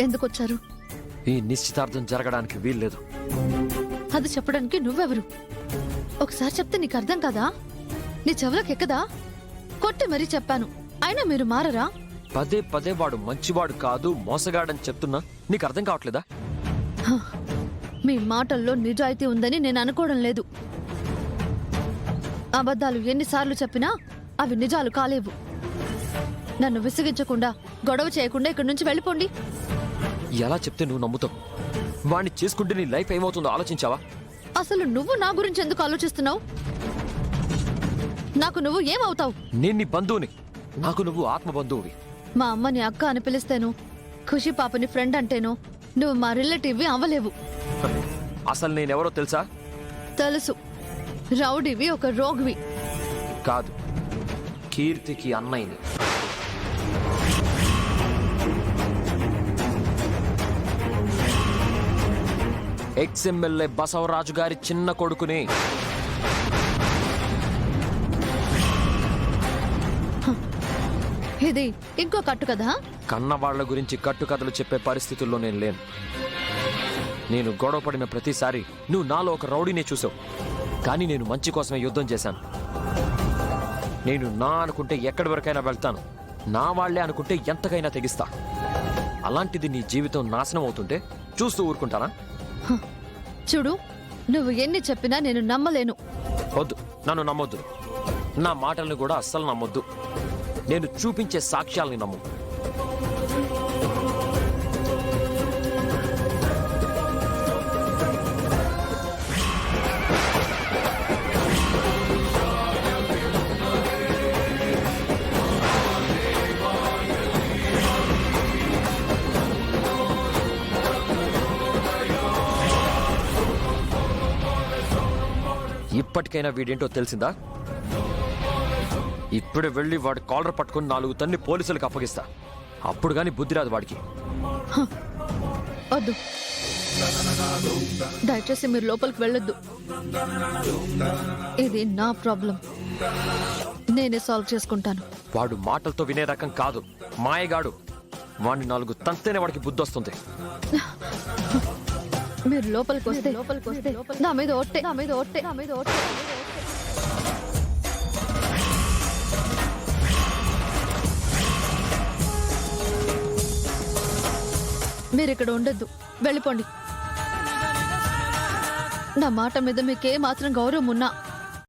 ఎందుకొచ్చారు? ఈ నిశ్చితార్థం జరగడానికి వీల్లేదు. అది చెప్పడానికి నువ్వెవరు? ఒకసారి చెప్తే నీకు అర్థం కదా? నీ చెవులకు ఎక్కదా? కొట్టి మరీ చెప్పాను, అయినా మీరు మారరా? పదే పదే వాడు మంచివాడు కాదు, మోసగాడని చెప్తున్నా నీకు అర్థం కావట్లేదా? మీ మాటల్లో నిజాయితీ ఉందని నేను అనుకోవడం లేదు. అబద్ధాలు ఎన్నిసార్లు చెప్పినా అవి నిజాలు కాలేవు. నన్ను విసిగించకుండా, గొడవ చేయకుండా ఇక్కడి నుంచి వెళ్ళిపోండి. ఎలా చెప్తే నువ్వు నమ్ముతావు? వాణ్ణి చేసుకుంటే నీ లైఫ్ ఏమవుతుందో ఆలోచించావా? అసలు నువ్వు నా గురించి ఎందుకు ఆలోచిస్తున్నావు? నాకు నువ్వు ఏమవుతావు? నేను నీ బంధువుని, నాకు నువ్వు ఆత్మ బంధువువి. మా అమ్మని అక్క అని పిలిస్తేను, ఖుషి పాపని ఫ్రెండ్ అంటేను నువ్వు మా రిలేటివ్వి అవ్వలేవు. అసలు నేనెవరో తెలుసా? తెలుసు, రౌడీవి, ఒక రోగ్వి. కాదు, కీర్తికి అన్నయ్యని. ఎక్స్ఎమ్మెల్యే బసవరాజు గారి చిన్న కొడుకుని. ఇది ఇంకో కట్టు కదా? కన్నవాళ్ల గురించి కట్టుకథలు చెప్పే పరిస్థితుల్లో నేను లేను. నేను గొడవ పడిన ప్రతిసారి నువ్వు నాలో ఒక రౌడీనే చూసావు. కానీ నేను మంచి కోసమే యుద్ధం చేశాను. నేను నా అనుకుంటే ఎక్కడి వరకైనా వెళ్తాను, నా వాళ్లే అనుకుంటే ఎంతకైనా తెగిస్తా. అలాంటిది నీ జీవితం నాశనం అవుతుంటే చూస్తూ ఊరుకుంటానా? చూడు, నువ్వు ఎన్ని చెప్పినా నేను నమ్మలేను. వద్దు, నన్ను నమ్మొద్దు. నా మాటల్ని కూడా అస్సలు నమ్మొద్దు. నేను చూపించే సాక్ష్యాల్ని నమ్ము. ఇప్పటికైనా వీడేంటో తెలిసిందా? ఇప్పుడే వెళ్ళి వాడి కాలర్ పట్టుకుని 4 తన్ని పోలీసులకు అప్పగిస్తా. అప్పుడు గాని బుద్ధి రాదు వాడికి. వద్దు, దయచేసి మీరు లోపలికి వెళ్ళొద్దు. ఇది నా ప్రాబ్లం, నేనే సాల్వ్ చేసుకుంటాను. వాడు మాటలతో వినే రకం కాదు, మాయగాడు. వాడిని 4 తంతేనే వాడికి బుద్ధి వస్తుంది. మీరు లోపలికి వస్తే నా మీద ఒట్టే. మీరు ఇక్కడ ఉండొద్దు, వెళ్ళిపోండి. నా మాట మీద మీకే మాత్రం గౌరవం ఉన్నా